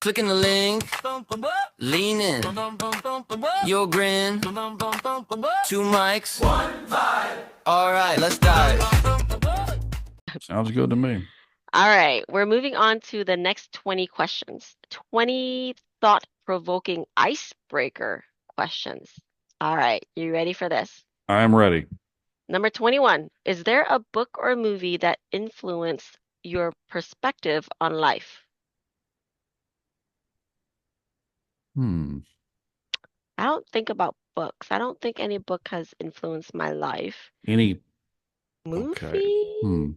Clicking the link, lean in, your grin, two mics, all right, let's dive. Sounds good to me. All right, we're moving on to the next 20 questions. 20 thought-provoking icebreaker questions. All right, you ready for this? I am ready. Number 21, is there a book or movie that influenced your perspective on life? I don't think about books. I don't think any book has influenced my life. Okay. Movie?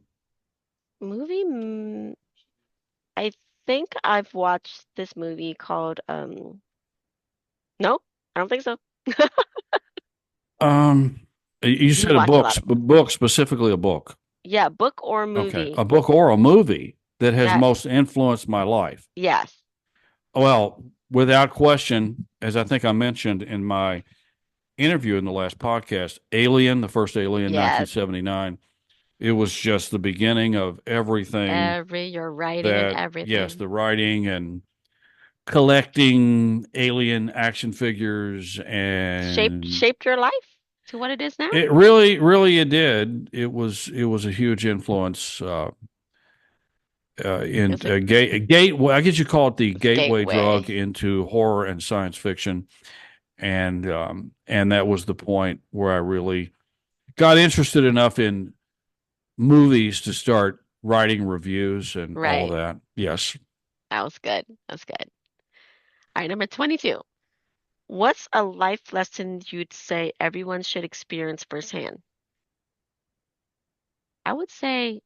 Movie? I think I've watched this movie called no, I don't think so. Um, you You said a watch a book, lot of book specifically a book. yeah, book or Okay, movie. a book or a movie that has That most influenced my life. yes. Well, without question, as I think I mentioned in my interview in the last podcast, Alien, the first Alien, Yes. 1979. It was just the beginning of everything Your writing and that, yes, everything. the writing and collecting alien action figures, and Shaped your life to what it is now? it really it did. It was a huge influence in Is it gate. Well, I guess you call it the gateway drug gateway? into horror and science fiction, and that was the point where I really got interested enough in movies to start writing reviews and all of Right. that. Yes. That was good. That's good. All right, number 22. What's a life lesson you'd say everyone should experience firsthand? I would say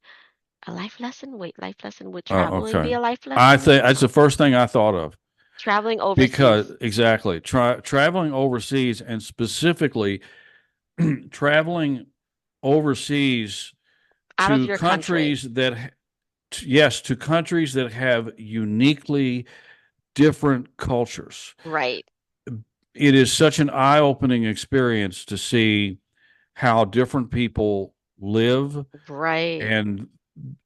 a life lesson. Wait, life lesson. Would traveling Okay. be a life I lesson? think that's the first thing I thought of Traveling because overseas, exactly traveling overseas, and specifically traveling overseas out of to your country. countries that, yes, to countries that have uniquely different cultures. Right. It is such an eye-opening experience to see how different people live, Right. and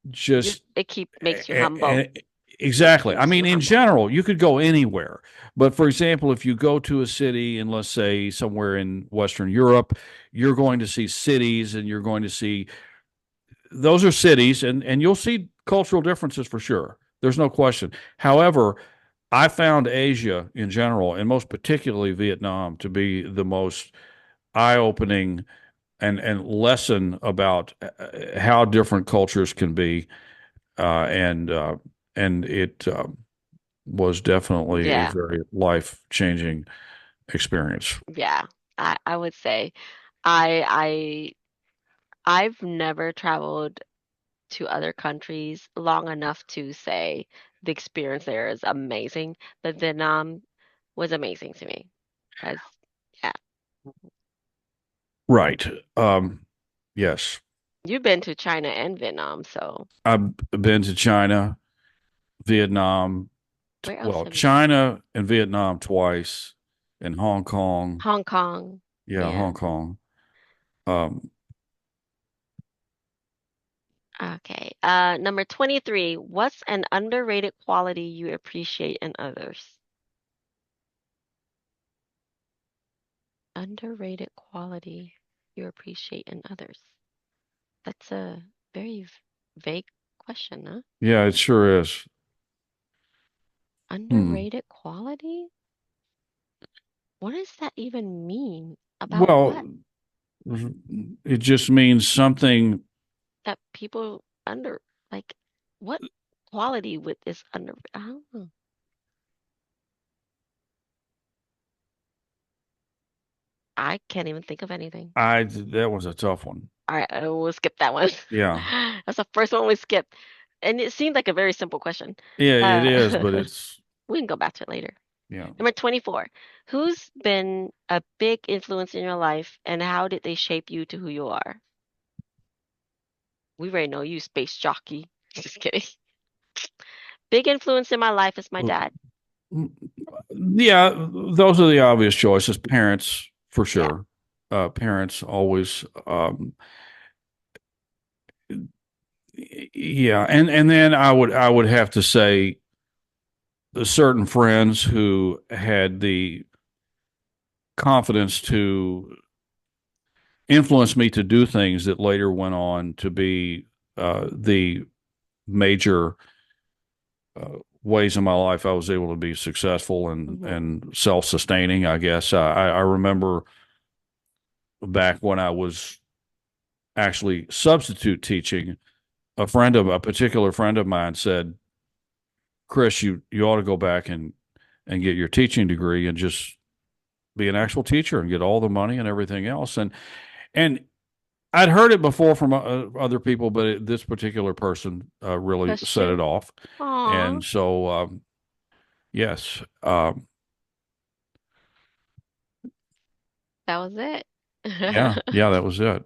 just It keep makes you humble. It exactly. I keeps mean, you in humble. general, you could go anywhere. But for example, if you go to a city and let's say somewhere in Western Europe, you're going to see cities and you're going to see those are cities, and you'll see cultural differences for sure. There's no question. However, I found Asia in general, and most particularly Vietnam, to be the most eye-opening and lesson about how different cultures can be, uh, and uh, and it was definitely a Yeah. very life-changing experience. Yeah. I would say I I've never traveled to other countries long enough to say the experience there is amazing, but Vietnam was amazing to me. As yeah, Right. Yes. you've been to China and Vietnam, so I've been to China, Vietnam, where else well, have you? China and Vietnam twice, and Hong Kong. Hong Kong. Yeah, Yeah. Hong Kong. Um, Okay. Number 23. What's an underrated quality you appreciate in others? Underrated quality you appreciate in others. That's a very vague question, huh? yeah, it sure is. Hmm. Underrated quality? What does that even mean? About what? Well, it just means something. That people under like what quality with this under I don't know. I can't even think of anything. That was a tough one. All right, we'll skip that one. Yeah. That's the first one we skipped. And it seemed like a very simple question. Yeah, it is, but Uh, it's, we can go back to it later. yeah. Number 24. Who's been a big influence in your life and how did they shape you to who you are? We already know you, space jockey. Just kidding. Big influence in my life is my dad. Yeah, those are the obvious choices. Parents, for Yeah. sure. Parents always, yeah, and then I would have to say certain friends who had the confidence to influence me to do things that later went on to be the major ways in my life I was able to be successful Hmm. and self sustaining. I guess I remember back when I was actually substitute teaching, a particular friend of mine said, "Chris, you ought to go back and get your teaching degree and just be an actual teacher and get all the money and everything else." And I'd heard it before from other people, but this particular person really Pushed set you. it off. Aw, And so, yes, that was it. yeah, that was it.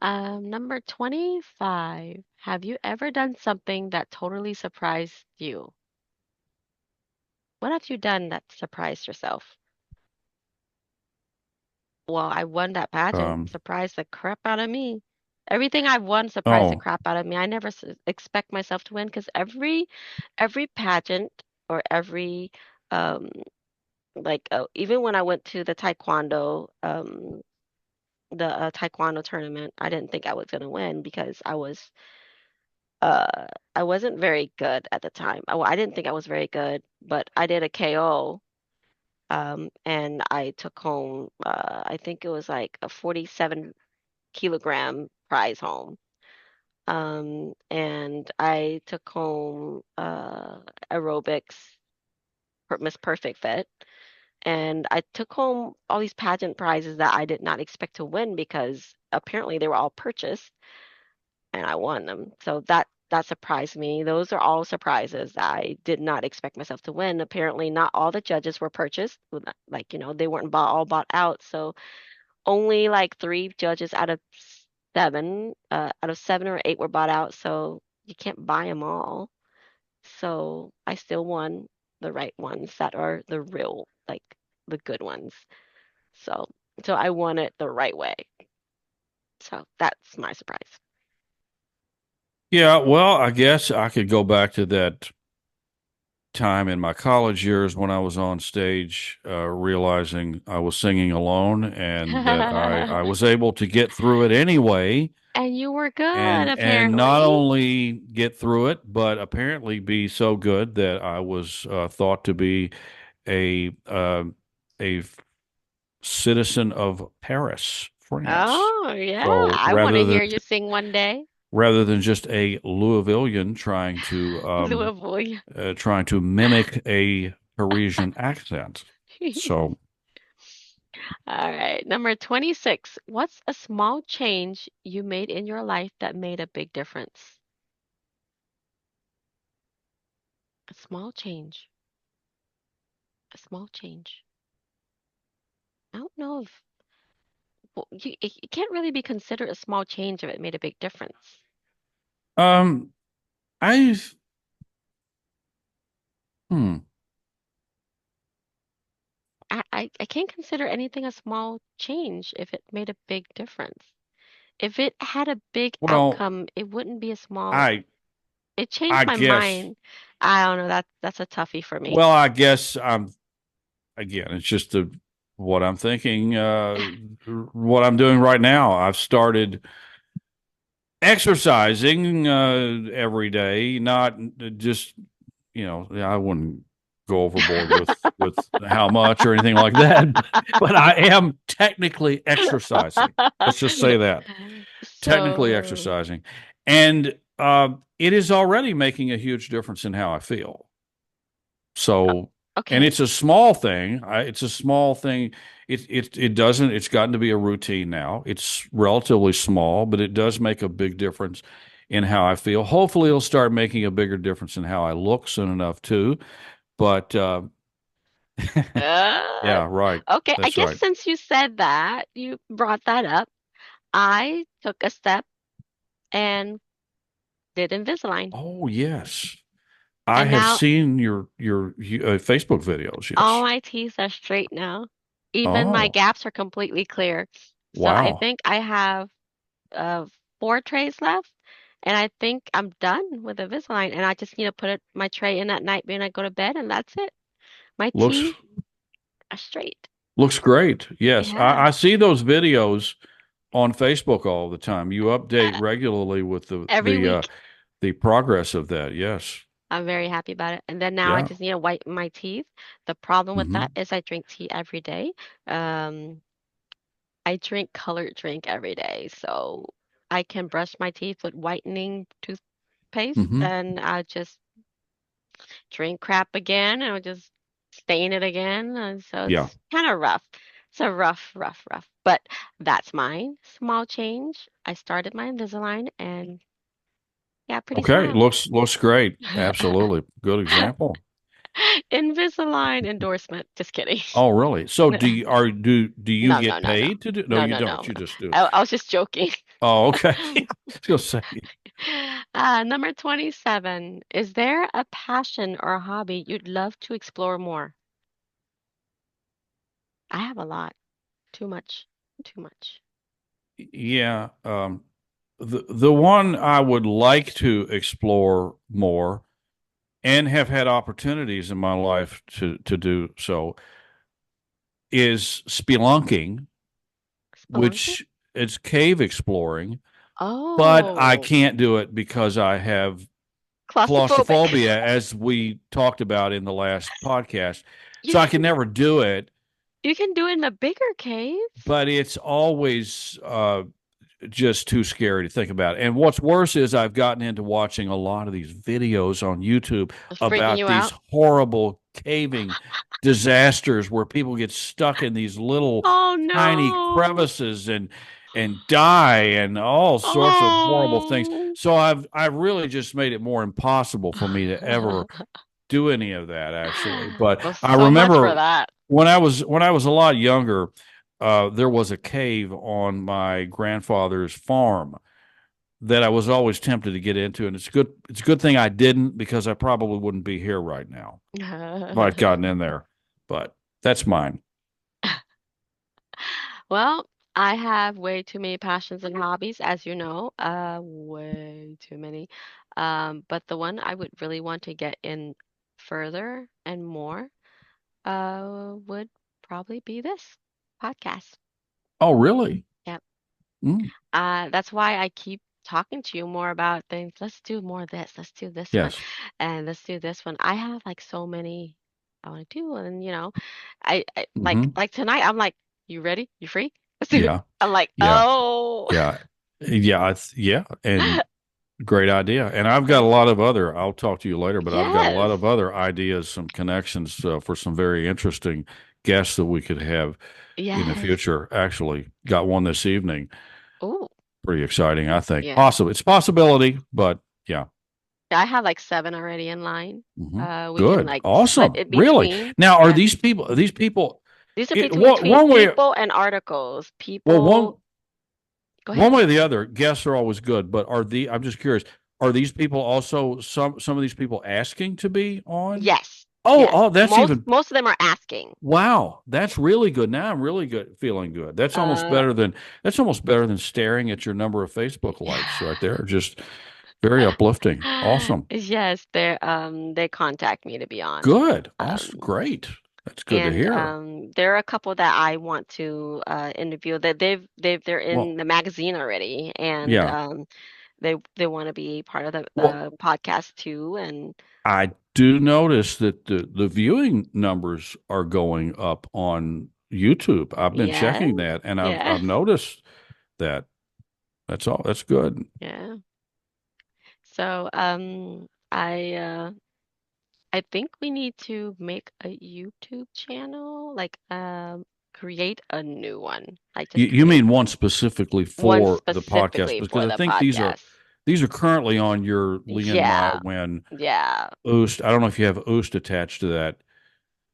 Number 25. Have you ever done something that totally surprised you? What have you done that surprised yourself? Well, I won that pageant. Um, Surprised the crap out of me. Everything I've won surprised the oh, crap out of me. I never expect myself to win because every pageant or every um even when I went to the taekwondo tournament, I didn't think I was gonna win because uh I wasn't very good at the time. I didn't think I was very good, but I did a KO and I took home I think it was like a 47 kilogram prize home. And I took home aerobics Miss Perfect Fit. And I took home all these pageant prizes that I did not expect to win because apparently they were all purchased and I won them. So that surprised me. Those are all surprises that I did not expect myself to win. Apparently not all the judges were purchased. Like, they weren't all bought out. So only like three judges out of seven or eight were bought out. So you can't buy them all. So I still won the right ones that are the real, like the good ones. So so I won it the right way. So that's my surprise. yeah. Well, I guess I could go back to that time in my college years when I was on stage, realizing I was singing alone and that I was able to get through it anyway. And you were good, And not apparently. only get through it, but apparently be so good that I was thought to be a citizen of Paris, France. Oh, yeah. So I want to hear you sing one day. rather than just a Louisvillian Louisville. trying to mimic a Parisian accent. So, All right. Number 26. What's a small change you made in your life that made a big difference? A small change. A small change. I don't know if well, it can't really be considered a small change if it made a big difference. um, I've hmm, I can't consider anything a small change if it made a big difference. If it had a big well, outcome, it wouldn't be a small. I It changed I my guess mind. I don't know. That's a toughie for me. well, I guess I'm again, it's just what I'm thinking, what I'm doing right now. I've started exercising every day, not just I wouldn't go overboard with how much or anything like that, but I am technically exercising. Let's just say that technically So, exercising, and it is already making a huge difference in how I feel. o- So, and okay. it's a small thing. It's a small thing. It doesn't. It's gotten to be a routine now. It's relatively small, but it does make a big difference in how I feel. Hopefully, it'll start making a bigger difference in how I look soon enough too. But Uh, yeah, right. okay. I That's guess right. since you said that, you brought that up. I took a step and did Invisalign. Oh yes, I And have now seen your Facebook videos. all Yes. my teeth are straight now. Even my Oh, gaps are completely clear. So I wow. think I have uh, four trays left, And I think I'm done with Invisalign, and I just need to put my tray in at night when I go to bed, and that's it. My Looks teeth are straight. looks great. Yes, Yeah, I see those videos on Facebook all the time. You update regularly with every week. the progress of that. Yes. I'm very happy about it. And then now I Yeah. just need to whiten my teeth. The problem with that Hmm. is I drink tea every day. Um, I drink colored drink every day, so I can brush my teeth with whitening toothpaste, Hmm. and I just drink crap again, and I'll just stain it again. And so Yeah. it's kind of rough. It's a rough. But that's mine. Small change. I started my Invisalign, and yeah, pretty Okay. smile. Looks great. Absolutely. Good example. Invisalign endorsement. Just kidding. Oh, really? So do you No, get no, no, no. paid to do? No, No, you no, don't. no. You just do. I was just joking. Oh, okay. I was gonna say. Number 27. Is there a passion or a hobby you'd love to explore more? I have a lot. Too much. Too much. Yeah. The one I would like to explore more and have had opportunities in my life to do so is spelunking, Spelunking? which is cave exploring, but I Oh, can't do it because I have claustrophobic. claustrophobia, as we talked about in the last podcast. You So I can can never do it, you can do it in the bigger caves. but it's always just too scary to think about. And what's worse is I've gotten into watching a lot of these videos on YouTube It's freaking about you these out. horrible caving disasters where people get stuck in these little Oh tiny no. crevices and die and all sorts of horrible things. Oh. So I've really just made it more impossible for me to ever do any of that actually. But Well, I so much for remember that. when I was a lot younger, there was a cave on my grandfather's farm that I was always tempted to get into, and it's a good thing I didn't because I probably wouldn't be here right now if I'd gotten in there. But that's mine. Well, I have way too many passions and hobbies, as you know, way too many. But the one I would really want to get in further and more, would probably be this podcast. Oh, really? Yep. Mm, That's why I keep talking to you more about things. Let's do more of this. Let's do this one, yes. and let's do this one. I have like so many I want to do, and I Hmm. like tonight. I'm like, you ready? You free? Let's do it. Yeah. I'm like, Yeah. oh, Yeah. Yeah. Yeah. And great idea. And I've got a yeah, lot of other, I'll talk to you later, but I've got a lot yes, of other ideas, some connections for some very interesting guests that we could have in the yes. future. Actually, got one this evening. Oh, Pretty exciting, I think. yeah. Possible. It's a possibility, but yeah. I have like seven already in line. Hmm. We can Good. like split Awesome. it Really. between. Now, Yeah, are these people, these are it, between one way, people and articles. well, People, go ahead. one way or the other, guests are always good, but I'm just curious, are these people also, some of these people asking to be on? Yes, Oh, yes. oh, that's even, Most of them are asking. wow, that's really good. Now I'm really good, feeling good. Uh, That's almost better than staring at your number of Facebook likes right there. Just very uplifting. Awesome. yes, they contact me to be on. Good. Um, Awesome. Great. That's good to and hear. there are a couple that I want to interview that they're Well, in the magazine already, and yeah. they want to be part of Well, the podcast too. And I do notice that the viewing numbers are going up on YouTube. I've been yeah, checking that and yeah, I've noticed that. That's all. That's good. yeah. So I think we need to make a YouTube channel, like create a new one. Like just You create mean one specifically one for the podcast? specifically Because for I the think podcast. these are currently on your Lien Mya Yeah, when yeah. Oost. I don't know if you have Oost attached to that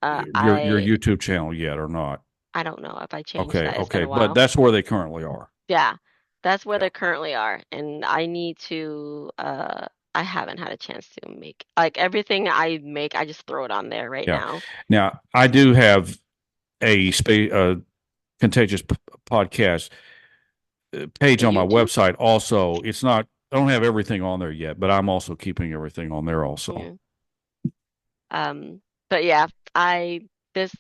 Uh, your I YouTube channel yet or not. I don't know if I changed Okay, that. It's been okay, a but while. that's where they currently are. Yeah, that's where Yeah, they currently are, and I need to. I haven't had a chance to make like everything I make. I just throw it on there right yeah. now. Now I do have a contagious podcast page A on my YouTube? website. Also, it's not I don't have everything on there yet, but I'm also keeping everything on there also. Yeah. Um, but yeah, I the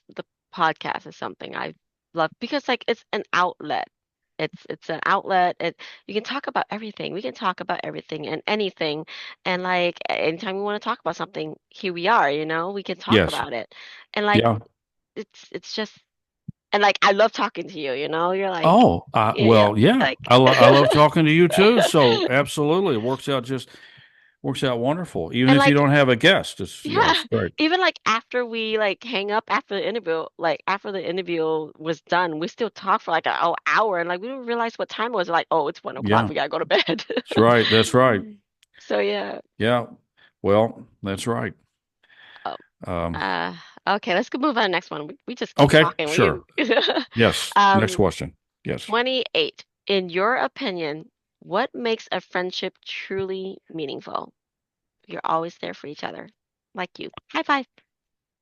podcast is something I love because like it's an outlet. It's an outlet. You can talk about everything. We can talk about everything and anything. And like anytime we want to talk about something, here we are, we can talk Yes. about it. And like Yeah. it's just and like I love talking to you, You're like Oh, yeah, well, yeah. like I love talking to you too. So absolutely, it works out wonderful. Even and if you like don't have a guest, it's yeah, great. even like after we like hang up after the interview, like after the interview was done, we still talk for like an hour, and like we didn't realize what time it was. Like, oh, it's 1 o'clock. Yeah, We gotta go to bed. that's right. That's right. So yeah. Yeah. Well, that's right. Oh, Um, uh, okay, let's go move on to the next one. We just keep okay, talking. sure. Yes. Next Um, question. Yes. 28. In your opinion, what makes a friendship truly meaningful? You're always there for each other, like you. High five.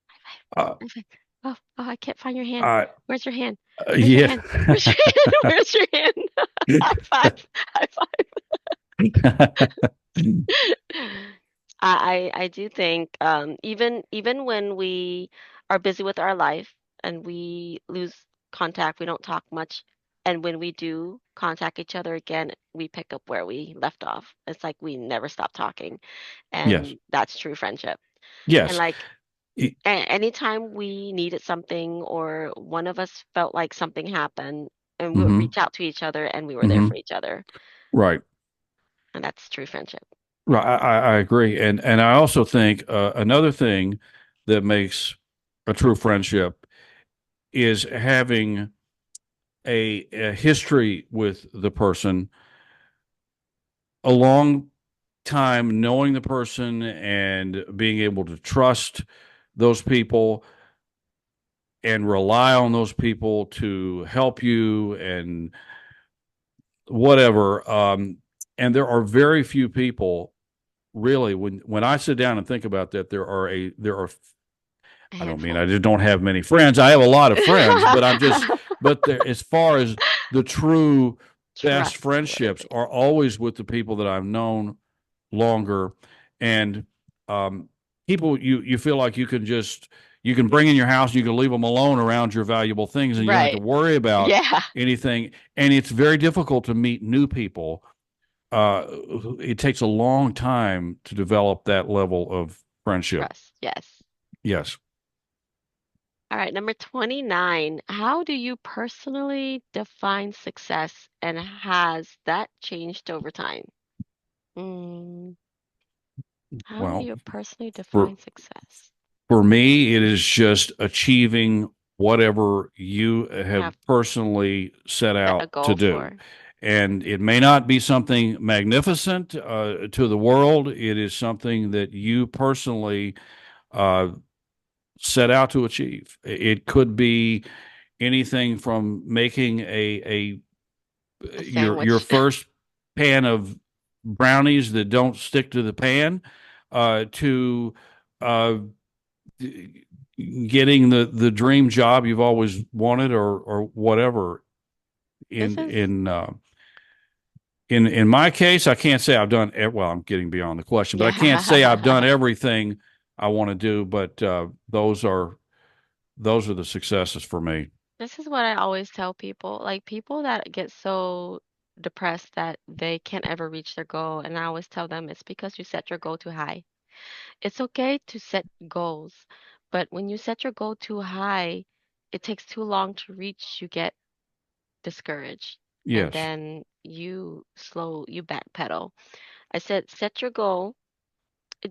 High five. Uh, High five. Oh, I can't find your hand. uh, Where's your hand? Where's your yeah. hand? Where's your hand? Where's your hand? High five. High five. I do think even when we are busy with our life and we lose contact, we don't talk much, and when we do contact each other again, we pick up where we left off. It's like we never stop talking, Yes. and that's true friendship. And Yes. like Y- anytime we needed something or one of us felt like something happened, and we would Mm-hmm. reach out to each other and we were there Mm-hmm. for each other, Right. and that's true friendship. Right. I agree. And I also think another thing that makes a true friendship is having a history with the person, a long time knowing the person and being able to trust those people and rely on those people to help you and whatever. And there are very few people really when I sit down and think about that, there are A I don't mean handful. I just don't have many friends. I have a lot of friends, but but there, as far as the true best friendships Trustworthy. are always with the people that I've known longer, and um, people you feel like you can bring in your house, you can leave them alone around your valuable things, and you don't have to Right. worry about Yeah. anything. And it's very difficult to meet new people. Uh, it takes a long time to develop that level of friendship. Trust. Yes. Yes. All right, number 29. How do you personally define success and has that changed over time? Mm, how do Well, you personally for define success? for me, it is just achieving whatever you have Have personally set set a out to goal do. for? And it may not be something magnificent to the world. It is something that you personally uh, set out to achieve. It could be anything from making A your sandwich. first pan of brownies that don't stick to the pan to uh, getting the dream job you've always wanted or whatever This in is, in uh, in my case I can't say I've done well I'm getting beyond the question but I can't say I've done yeah. everything I want to do but those are the successes for me. This is what I always tell people. Like people that get so depressed that they can't ever reach their goal, and I always tell them it's because you set your goal too high. It's okay to set goals, but when you set your goal too high, it takes too long to reach, you get discouraged, and Yes. then you backpedal. I said set your goal.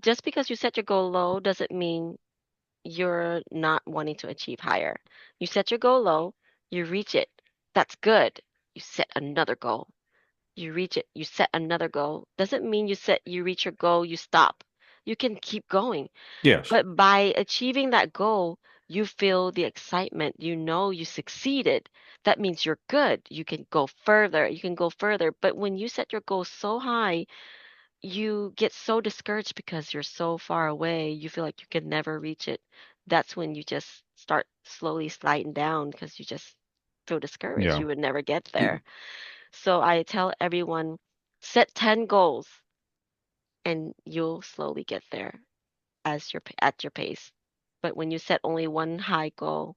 Just because you set your goal low doesn't mean you're not wanting to achieve higher. You set your goal low, you reach it. That's good. You set another goal. You reach it, you set another goal. Doesn't mean you reach your goal, you stop. You can keep going. Yes. But by achieving that goal, you feel the excitement. You know you succeeded. That means you're good. You can go further. You can go further. But when you set your goal so high, you get so discouraged because you're so far away. You feel like you can never reach it. That's when you just start slowly sliding down because you just feel discouraged. Yeah. You would never get there. So I tell everyone Set 10 goals and you'll slowly get there at your pace. But when you set only one high goal,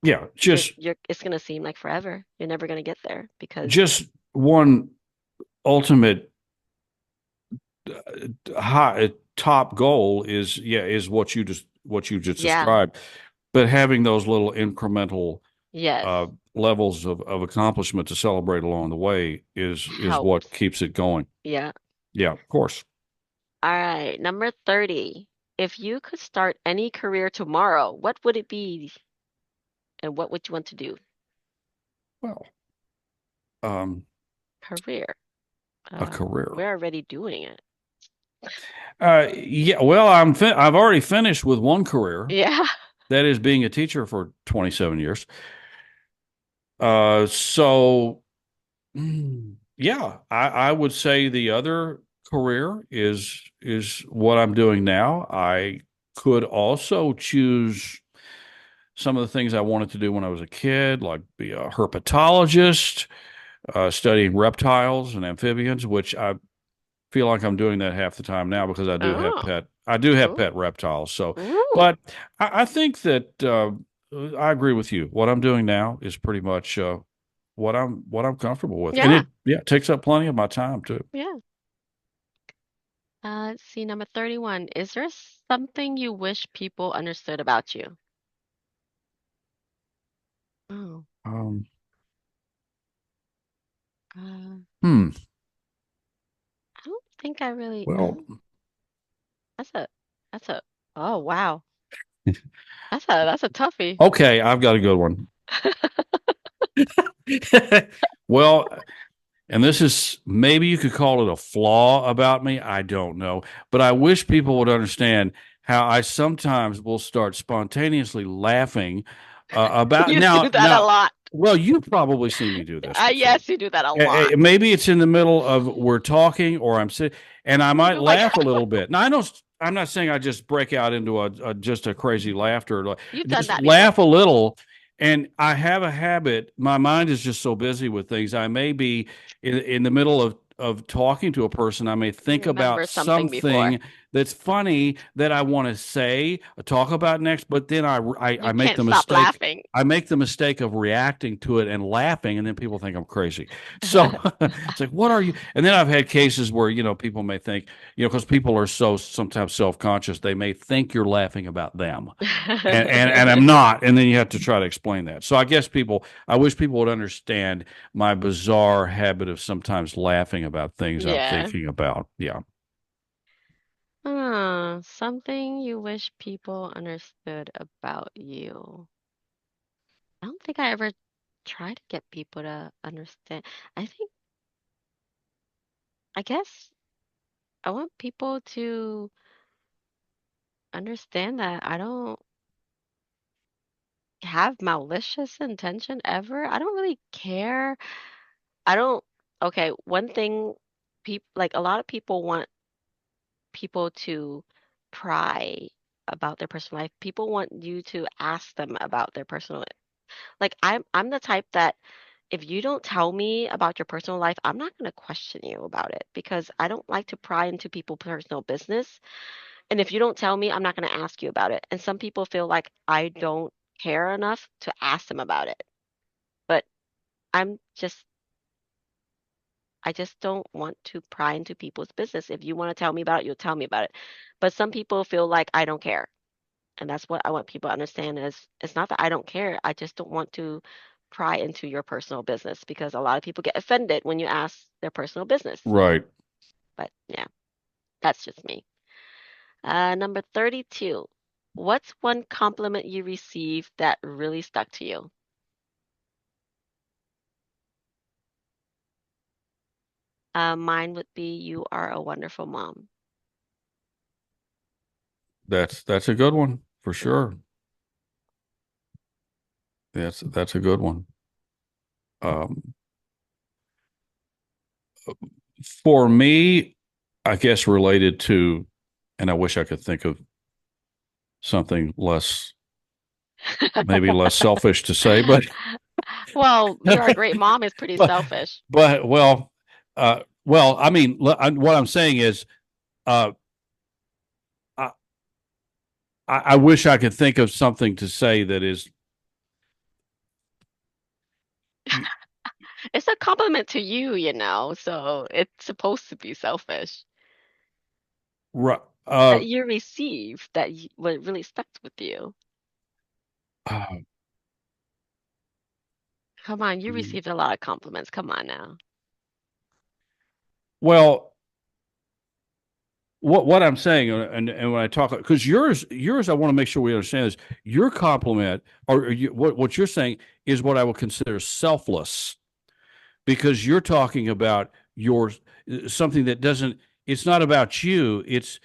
Yeah, just you're it's gonna seem like forever. You're never gonna get there because just one ultimate high top goal is is what you just yeah, described, but having those little incremental yes, levels of accomplishment to celebrate along the way is what helps. keeps it going. Yeah. Yeah, of course. All right, number 30. If you could start any career tomorrow, what would it be and what would you want to do? Well, um, Career. a career. We're already doing it. Yeah. Well, I've already finished with one career, Yeah. that is being a teacher for 27 years. So yeah, I would say the other career is what I'm doing now. I could also choose some of the things I wanted to do when I was a kid, like be a herpetologist, studying reptiles and amphibians, which I feel like I'm doing that half the time now because Oh, I do have ooh, pet reptiles. So, ooh. but I think that I agree with you. What I'm doing now is pretty much what I'm comfortable with, and Yeah, it takes up plenty of my time too. yeah. Let's see, number 31. Is there something you wish people understood about you? Oh, Um, uh, hmm. I don't think I really, Well, that's a, that's a, oh, wow. That's a toughie. okay, I've got a good one. Well, and this is maybe you could call it a flaw about me. I don't know. But I wish people would understand how I sometimes will start spontaneously laughing about You do that a lot. well, you've probably seen me do this before. Yes, you do that a lot. Maybe it's in the middle of we're talking or I'm sitting and I might You're like, laugh a little bit. Now I know I'm not saying I just break out into a just a crazy laughter. Like, you've done just that before. laugh a little. And I have a habit. My mind is just so busy with things. I may be in the middle of talking to a person. I may You think about remember something before. something that's funny that I want to say, talk about next, but then I You make can't the stop mistake. laughing. I make the mistake of reacting to it and laughing, and then people think I'm crazy. So it's like, what are you? And then I've had cases where, people may think, because people are so sometimes self-conscious, they may think you're laughing about them. And I'm not. And then you have to try to explain that. So I wish people would understand my bizarre habit of sometimes laughing about things I'm Yeah. thinking about. Yeah. Something you wish people understood about you. I don't think I ever try to get people to understand. I think, I guess I want people to understand that I don't have malicious intention ever. I don't really care. I don't, okay, one thing people like a lot of people want people to pry about their personal life. People want you to ask them about their personal like I'm the type that if you don't tell me about your personal life, I'm not going to question you about it because I don't like to pry into people's personal business. And if you don't tell me, I'm not going to ask you about it. And some people feel like I don't care enough to ask them about it. But I'm just I just don't want to pry into people's business. If you want to tell me about it, you'll tell me about it. But some people feel like I don't care. And that's what I want people to understand is it's not that I don't care. I just don't want to pry into your personal business because a lot of people get offended when you ask their personal business. Right. But yeah, that's just me. Number 32. What's one compliment you received that really stuck to you? Mine would be you are a wonderful mom. That's a good one for Yeah. sure. That's a good one. Um, for me, I guess related to, and I wish I could think of something maybe less selfish to say, but Well, you're a great mom is pretty but selfish. but well, well, I mean, what I'm saying is, uh, I, I wish I could think of something to say that is, It's a compliment to you, so it's supposed to be selfish. uh, That you receive that what really stuck with you. uh, Come on, you received a lot of compliments. Come on now. well, what I'm saying, and when I talk, because yours, I want to make sure we understand this. Your compliment, or what you're saying, is what I would consider selfless, because you're talking about your something that doesn't. It's not about you. It's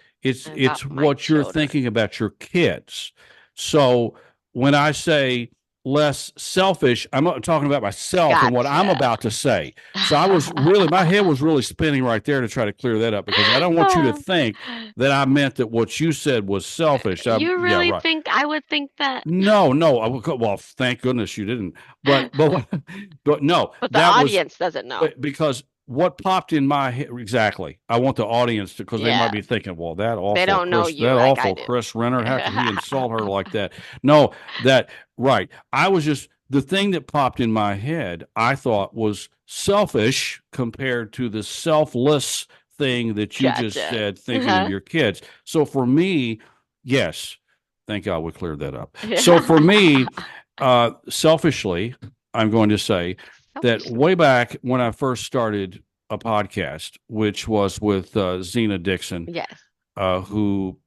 About my what you're children. thinking about your kids. So when I say less selfish, I'm not talking about myself and what I'm Gotcha. about to say. So I was really, my head was really spinning right there to try to clear that up, because I don't want you to think that I meant that what you said was selfish. You Yeah, really right. think I would think that? No, no. Well, thank goodness you didn't. But but no, But the that was audience doesn't know. because what popped in my head exactly. I want the audience to, because they might Yeah, be thinking, well, they don't know you That like I awful do. Chris Renner, how could he insult her like that? No, that right. I was just the thing that popped in my head. I thought was selfish compared to the selfless thing that you just Gotcha. said, thinking of Uh-huh. your kids. So for me, yes, thank God we cleared that up. So for Yeah. me, selfishly, I'm going to say that Selfishly. way back when I first started a podcast, which was with Zena Dixon, Yes. who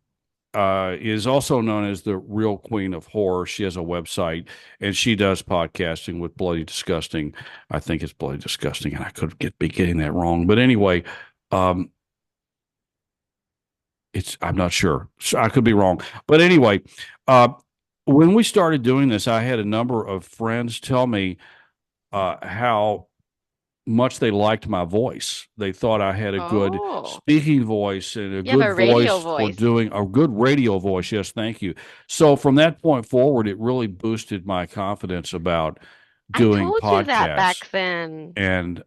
is also known as the Real Queen of Horror. She has a website and she does podcasting with Bloody Disgusting. I think it's Bloody Disgusting, and I could be getting that wrong. But anyway, um, I'm not sure. So I could be wrong. But anyway, uh, when we started doing this, I had a number of friends tell me how much they liked my voice. They thought I had a good Oh, speaking voice and a you have good a radio voice for voice. doing a good radio voice. Yes, thank you. So from that point forward, it really boosted my confidence about I doing told you that podcasts. back then. And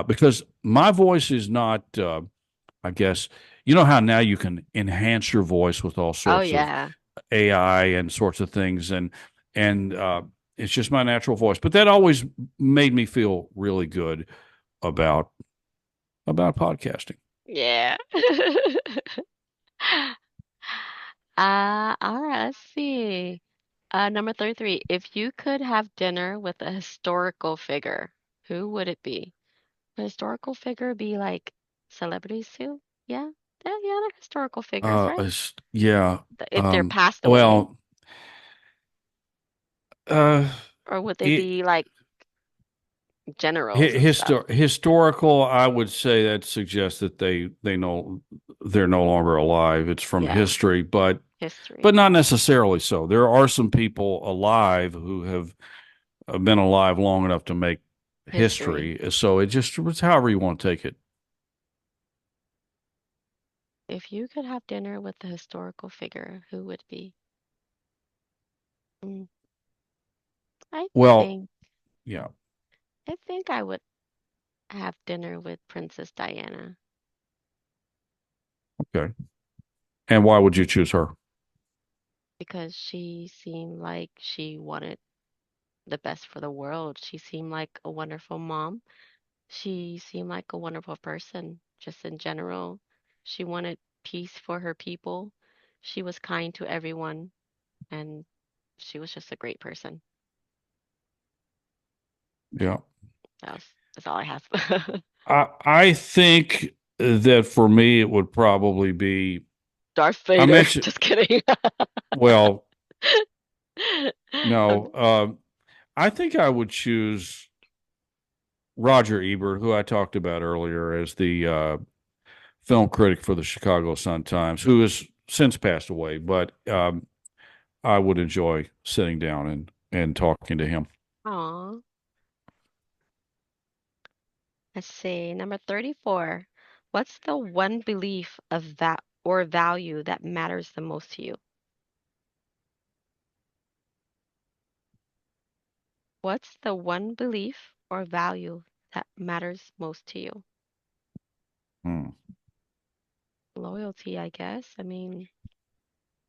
because my voice is not, I guess, you know how now you can enhance your voice with all Oh sorts of yeah. AI and sorts of things, and it's just my natural voice. But that always made me feel really good about podcasting. Yeah. All right, let's see. Number 33. If you could have dinner with a historical figure, who would it be? A historical figure be like celebrities too? Yeah. Yeah, they're historical figures, right? Yeah. If they're passed away, Well, uh, or would they it, be like generals and stuff? historical, I would say that suggests that they're no longer alive. It's from Yeah, history, but history. not necessarily so. There are some people alive who have been alive long enough to make History. history. So it's however you want to take it. If you could have dinner with a historical figure, who would it be? Mm, I Well, think yeah, I think I would have dinner with Princess Diana okay. And why would you choose her? because she seemed like she wanted the best for the world. She seemed like a wonderful mom. She seemed like a wonderful person, just in general. She wanted peace for her people. She was kind to everyone, and she was just a great person. Yeah. That's all I have. I think that for me it would probably be Darth I Vader. mentioned Just kidding. well, no, Um, I think I would choose Roger Ebert, who I talked about earlier as the film critic for the Chicago Sun-Times, who has since passed away, but I would enjoy sitting down and talking to him. Aw. Let's see. Number 34. What's the one belief of that or value that matters the most to you? What's the one belief or value that matters most to you? Hmm. Loyalty, I guess. I mean,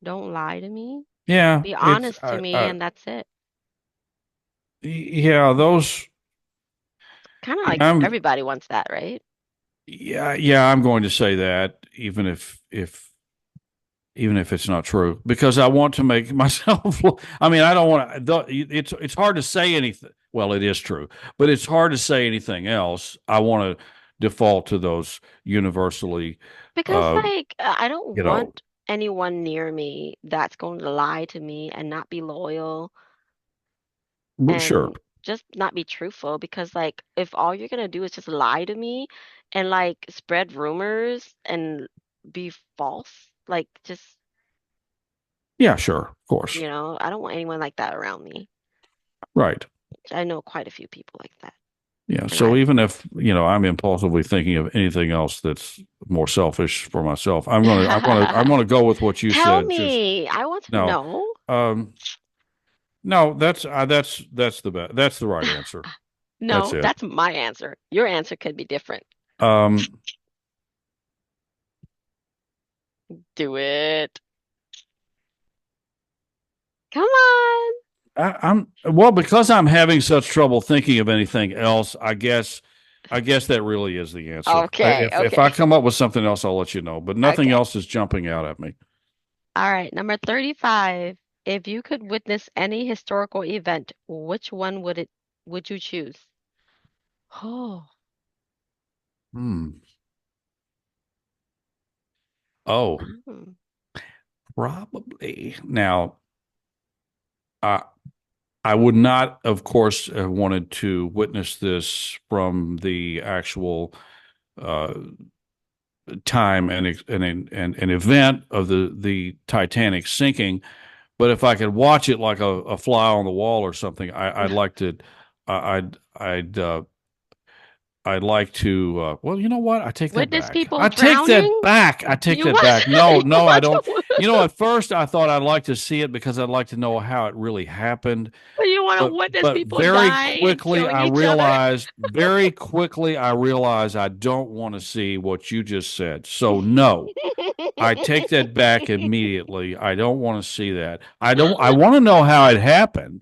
don't lie to me. Yeah, Be it's honest to me, and that's it. yeah, those Kind of yeah, like everybody wants that, right? I'm going to say that even if it's not true, because I want to make myself. I mean, I don't want to. It's hard to say anything. Well, it is true, but it's hard to say anything else. I want to default to those universally. Because Uh, like I don't you know, want anyone near me that's going to lie to me and not be loyal sure, and just not be truthful because like if all you're gonna do is just lie to me and like spread rumors and be false, like just yeah, sure, of course, I don't want anyone like that around me. right. I know quite a few people like that. Yeah. And So I even if, I'm impulsively thinking of anything else that's more selfish for myself, I'm gonna go with what you Tell said. Just me. I want to no, know. um, no, that's the best. That's the right answer. That's No, it. that's my answer. Your answer could be different. Um, Do it. Come on. I'm well because I'm having such trouble thinking of anything else. I guess that really is the answer. Okay, If I okay. come up with something else, I'll let you know. But nothing Okay. else is jumping out at me. All right, number 35. If you could witness any historical event, which one would you choose? Oh, Hmm. Oh, mm. probably. Now, I I would not, of course, have wanted to witness this from the actual uh, time and an event of the Titanic sinking. But if I could watch it like a fly on the wall or something, I'd like to. I'd like to. Well, you know what? I take that Witness back. people I take that drowning? back. I take You that want back. No, you no, I want don't. to At first I thought I'd like to see it because I'd like to know how it really happened. you want to But witness but people dying and killing each other? very quickly I realized I don't want to see what you just said. So no, I take that back immediately. I don't want to see that. I want to know how it happened,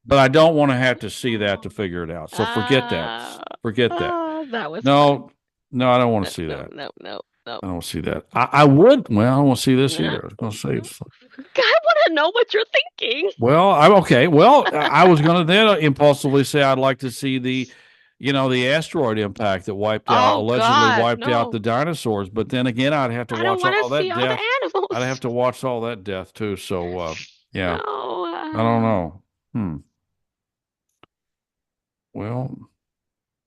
but I don't want to have to see that to figure it out. So forget that. Ah, Forget that. that was fun. No, no, I don't want No, to see no, that. no, no, no, I don't want to see that. I would. Well, I don't want to see this no, either. I was going to say. no. I want to know what you're thinking. Well, I'm okay. Well, I was going to then impulsively say I'd like to see the asteroid impact that Oh allegedly God, wiped out no. the dinosaurs. But then again, I'd have to I don't watch want to all that see all the death. I'd have animals. to watch all that death too. So, yeah, No. I don't know. Hmm. Well,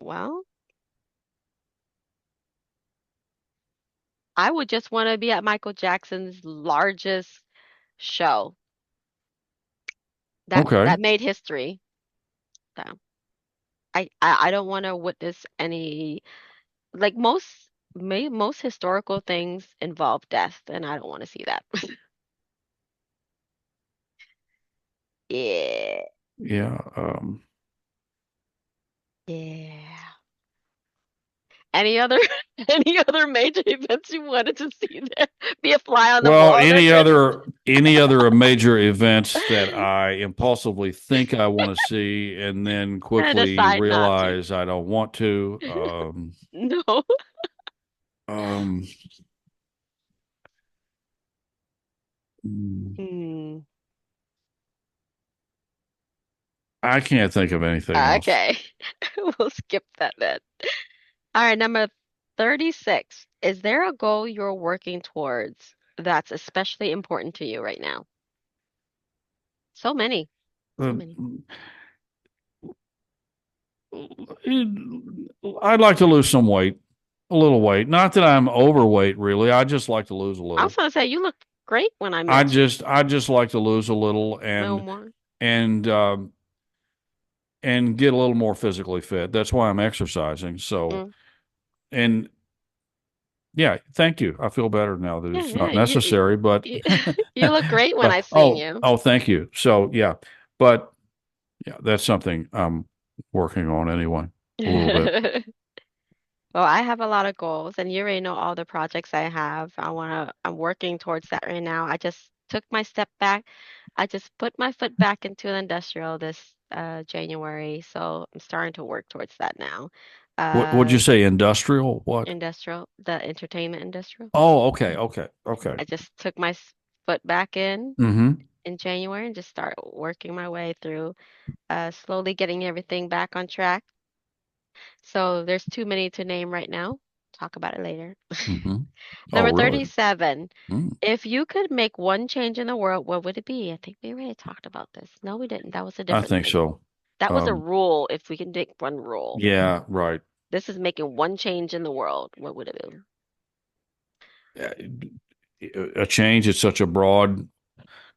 Well, I would just want to be at Michael Jackson's largest show okay. that made history. So I don't want to witness any like most historical things involve death, and I don't want to see that. Yeah. Yeah. Yeah. Any other any other major events you wanted to see there? Be a fly on the Well, wall there, Chris? any other major events that I impulsively think I want to see and then And quickly decide not to. realize I don't want to. No. Um, mm, Hmm. I can't think of anything else. Okay. We'll skip that then. All right, number 36. Is there a goal you're working towards that's especially important to you right now? So many. So Uh, many. I'd like to lose some weight, a little weight. Not that I'm overweight, really. I just like to lose a I was little. gonna say you look great when I met you. I just like to lose a little No more. and and get a little more physically fit. That's why I'm exercising. So, Mm. and yeah, thank you. I feel better now that Yeah, it's yeah. not necessary, but You, you look great when but I seen you. thank you. So, yeah, but yeah, that's something I'm working on anyway, a little bit. Well, I have a lot of goals, and you already know all the projects I have. I'm working towards that right now. I just took my step back. I just put my foot back into an industrial this January, so I'm starting to work towards that now. What would you Uh, say? Industrial? What? Industrial, the entertainment industrial. Oh, okay, okay, okay. I just took my foot back Mm-hmm. in January and just start working my way through, slowly getting everything back on track. So there's too many to name right now. Talk about it later. Mm-hmm. Oh, Number really? 37. Mm. If you could make one change in the world, what would it be? I think we already talked about this. No, we didn't. That was a I different think thing. so. That was a Um, rule, if we can make one rule. yeah, right. This is making one change in the world. What would it be? Uh, A change is such a broad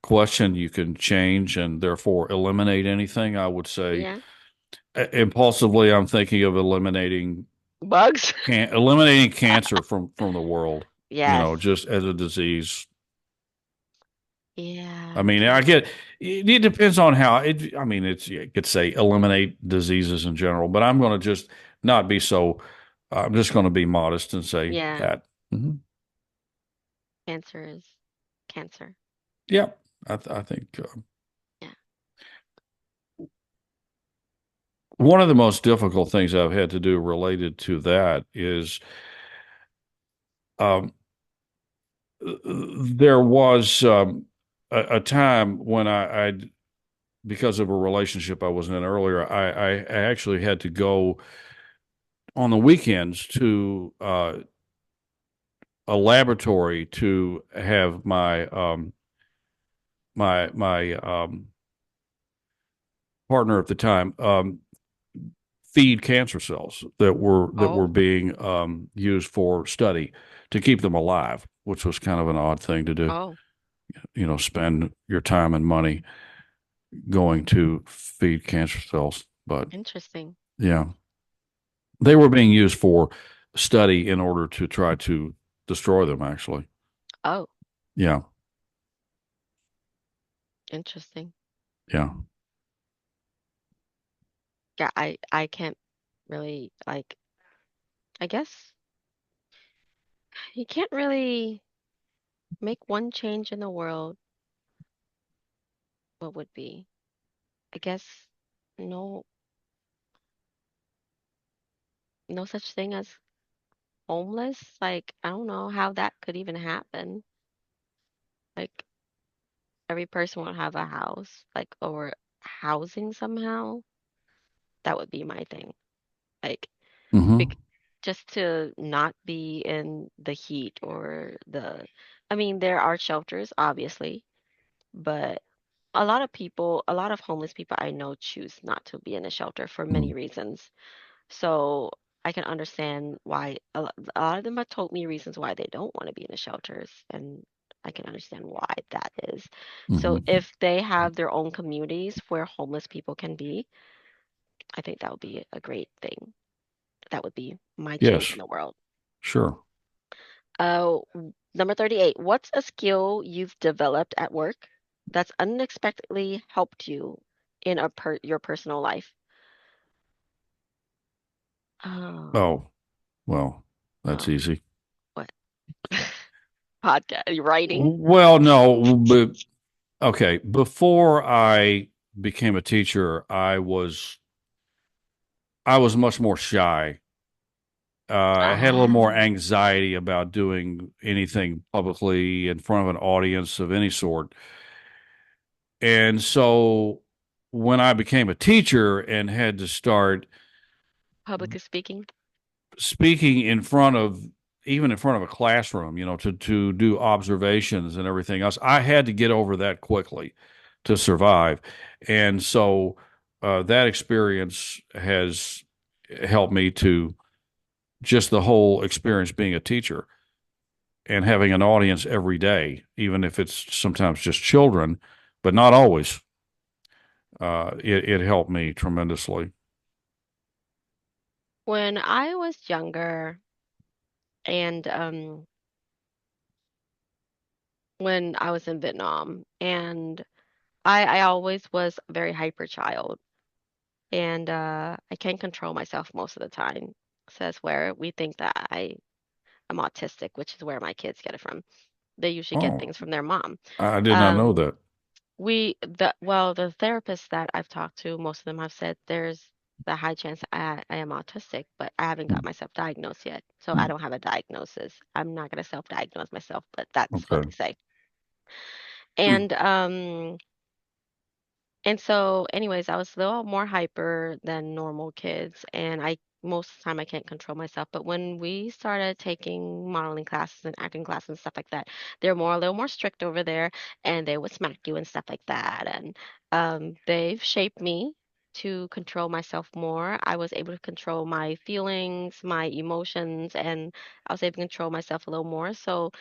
question. You can change and therefore eliminate anything. I would say Yeah. impulsively, I'm thinking of Bugs? eliminating cancer from the world. You Yes. know, just as a disease. I Yeah, mean, I cancer. get it depends on how it. I mean, you could say eliminate diseases in general, but I'm going to just not be so. I'm just going to be modest and say Yeah, that. Mhm. cancer is cancer. Yeah, I think Yeah. one of the most difficult things I've had to do related to that is um, there was a time when I because of a relationship I was in earlier, I actually had to go on the weekends to a laboratory to have my partner at the time feed cancer cells that were Oh, being used for study to keep them alive, which was kind of an odd thing to do. oh, You know, spend your time and money going to feed cancer cells, but interesting. yeah, they were being used for study in order to try to destroy them. Actually, Oh, yeah, interesting. yeah. Yeah, I can't really like I guess you can't really make one change in the world. What would be? I guess no no such thing as homeless. Like, I don't know how that could even happen. Like, every person would have a house, like, or housing somehow. That would be my thing. Like, Hmm. bec just to not be in the heat or the, I mean, there are shelters, obviously, but a lot of homeless people I know choose not to be in a shelter for many reasons. So I can understand why a lot of them have told me reasons why they don't want to be in the shelters, and I can understand why that is. So Hmm. if they have their own communities where homeless people can be, I think that would be a great thing. That would be my change Yes, in the world. sure. Number 38, what's a skill you've developed at work that's unexpectedly helped you in your personal life? Oh, Oh, well, that's oh, easy. what? Podcast, writing? Well, no, but okay. Before I became a teacher, I was much more shy. I had a little more Ah, anxiety about doing anything publicly in front of an audience of any sort. And so when I became a teacher and had to start public speaking. speaking in front of even in front of a classroom, you know, to do observations and everything else, I had to get over that quickly to survive. And so that experience has helped me to just the whole experience being a teacher and having an audience every day, even if it's sometimes just children, but not always. It helped me tremendously. When I was younger and when I was in Vietnam, and I always was a very hyper child, and I can't control myself most of the time. says where we think that I am autistic, which is where my kids get it from. They usually get Oh, things from their mom. I did not know Um, that. the therapists that I've talked to, most of them have said there's the high chance I am autistic, but I haven't got Hmm, myself diagnosed yet. So I hmm, don't have a diagnosis. I'm not going to self-diagnose myself, but that's what okay. they say. Hmm. And and so, anyways, I was a little more hyper than normal kids, and I most of the time I can't control myself. But when we started taking modeling classes and acting classes and stuff like that, they're a little more strict over there, and they would smack you and stuff like that. And they've shaped me to control myself more. I was able to control my feelings, my emotions, and I was able to control myself a little more. So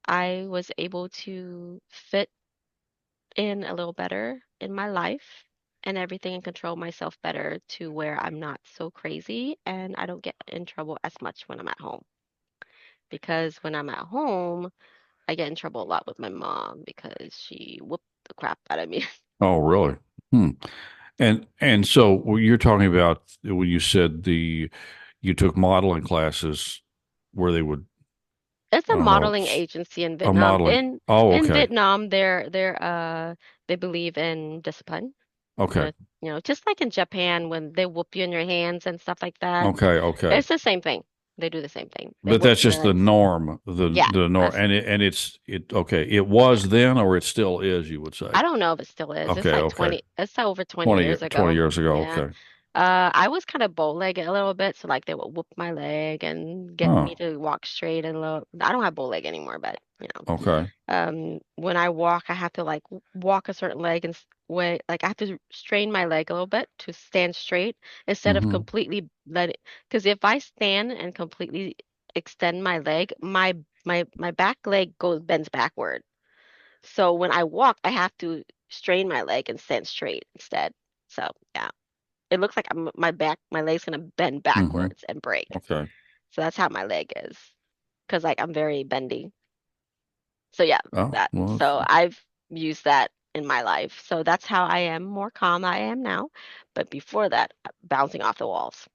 I was able to fit in a little better in my life and everything and control myself better to where I'm not so crazy and I don't get in trouble as much when I'm at home. Because when I'm at home, I get in trouble a lot with my mom because she whooped the crap out of me. Oh, really? Hmm. And so you're talking about when you said you took modeling classes where they would, It's I a don't know, modeling agency in a Vietnam. modeling. In Oh, in okay. Vietnam, they believe in discipline. Okay. Uh, just like in Japan when they whoop you in your hands and stuff like that. Okay. Okay. It's the same thing. They do the same thing. They But whoop that's you in your just the legs. norm, Yeah, the norm, that's and it okay. It yeah. was then, or it still is, you would say. I don't know if it still is. It's Okay, like okay. 20, it's over 20 years 20 ago. years ago. Yeah. Okay. I was kind of bow-legged a little bit, so like they would whoop my leg and get me Oh, to walk straight and low. I don't have bow leg anymore, but okay. when I walk, I have to like walk a certain leg and way, like I have to strain my leg a little bit to stand straight instead of Hmm. completely let it. Because if I stand and completely extend my leg, my back leg bends backward. So when I walk, I have to strain my leg and stand straight instead. So yeah, it looks like my leg's gonna bend Hmm. backwards and break. Okay. So that's how my leg is, because like I'm very bendy. So yeah, Oh, that. well, So I've used that in my life. So that's how I am more calm I am now. But before that, bouncing off the walls.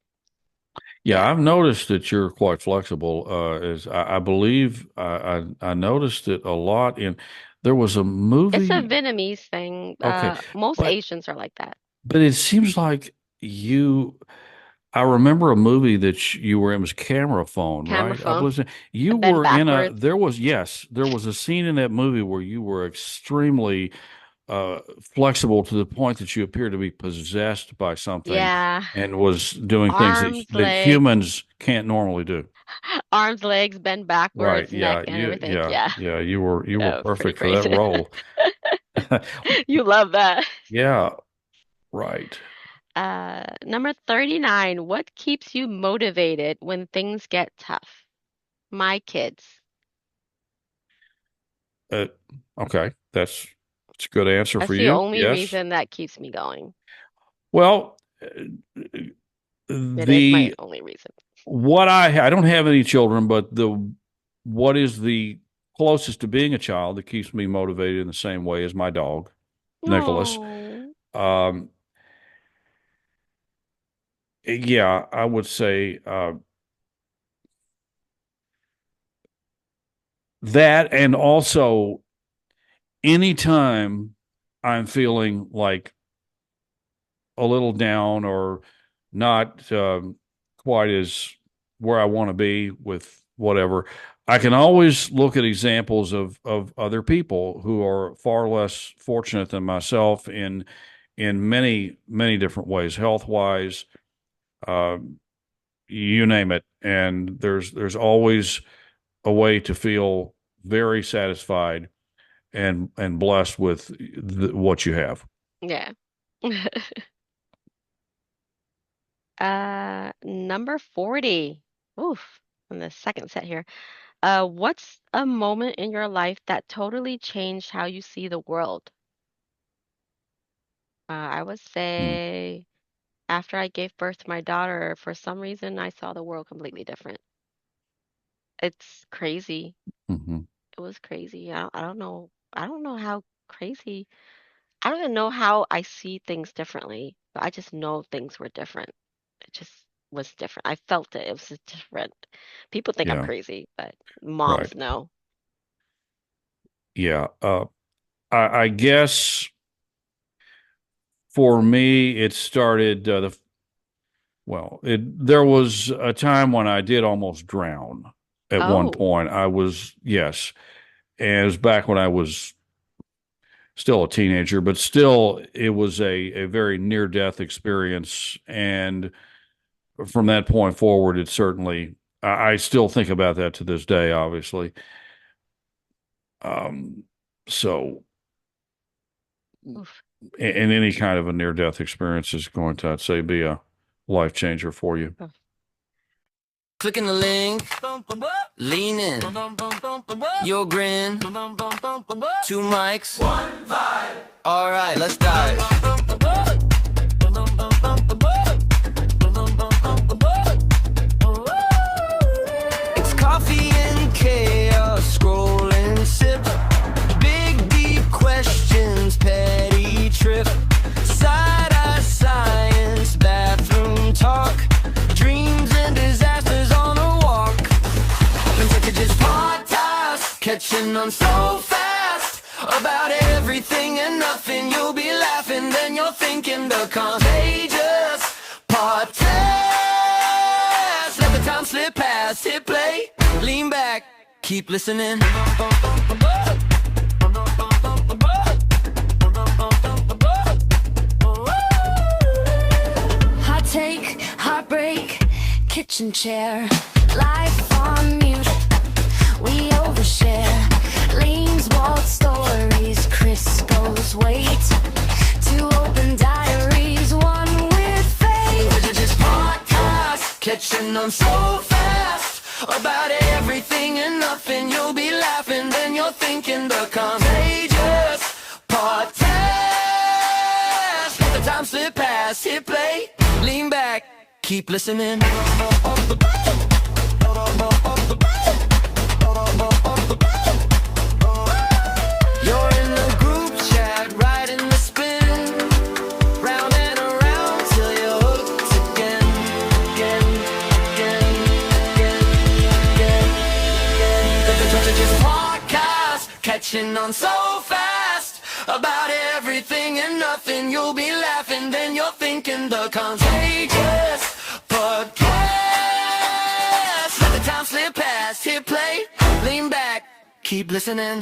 yeah, Yeah. I've noticed that you're quite flexible. As I believe I noticed it a lot in there was a It's a movie. Vietnamese thing. Okay, Most but Asians are like that. it seems like you. I remember a movie that you were in was Camera Phone, Camera right? I phone, believe you bend were in a. backwards. There was yes, there was a scene in that movie where you were extremely flexible to the point that you appeared to be possessed by something Yeah. and was doing things Arms, that legs, humans can't normally do. arms, legs, bend Right. backwards, neck, Yeah. and everything. Yeah. Yeah. You were Yeah, it was pretty perfect for that crazy. role. You love that. Yeah. Right. Number 39, what keeps you motivated when things get tough? My kids. Uh, okay. That's a good answer for That's the you. only Yes. reason that keeps me going. Well, It is my the only reason. what I don't have any children, but the what is the closest to being a child that keeps me motivated in the same way as my dog, Nicholas. Oh, Um, yeah, I would say that, and also anytime I'm feeling like a little down or not quite as where I want to be with whatever, I can always look at examples of other people who are far less fortunate than myself in many different ways, health wise, uh, you name it. And there's always a way to feel very satisfied and blessed with what you have. yeah. Number 40. Oof, on the second set here. What's a moment in your life that totally changed how you see the world? I would Hmm. say after I gave birth to my daughter, for some reason I saw the world completely different. It's crazy. Hmm. It was crazy. I don't know. I don't know how crazy. I don't even know how I see things differently, but I just know things were different. It just was different. I felt it. It was just different. People think I'm Yeah, crazy, but right. moms know. Yeah. I guess for me, it started there was a time when I did almost drown at one Oh, point. Yes, and it was back when I was still a teenager, but still, it was a very near death experience. And from that point forward, it certainly, I still think about that to this day, obviously. Um, so, oof. and any kind of a near death experience is going to, I'd say, be a life changer for you. Oh. Clicking the link, lean in, your grin, two mics, all right, let's dive. It's coffee and chaos, scroll and sip, big deep questions, petty trip, side-eye science, bathroom talk, dreams and disasters on a walk. Contagious podcast, catching on so fast, about everything and nothing. You'll be laughing, then you're thinking. The Contagious podcast. Let the time slip past, hit play, lean back, keep listening. Hot take, heartbreak, kitchen chair, life on mute. We overshare. Lien's walled stories, Crisco's wait. Two open diaries, one with faith. Contagious podcast, catching on so fast, about everything and nothing. You'll be laughing, then you're thinking. The Contagious podcast. Let the time slip past, hit play, lean back, keep listening. You're in the group chat, riding the spin, round and around till you're hooked again, again, again, again, again, again. The Contagious podcast, catching on so fast, about everything and nothing. You'll be laughing, then you're thinking. The Contagious podcast. Let the time slip past, hit play, lean back, keep listening.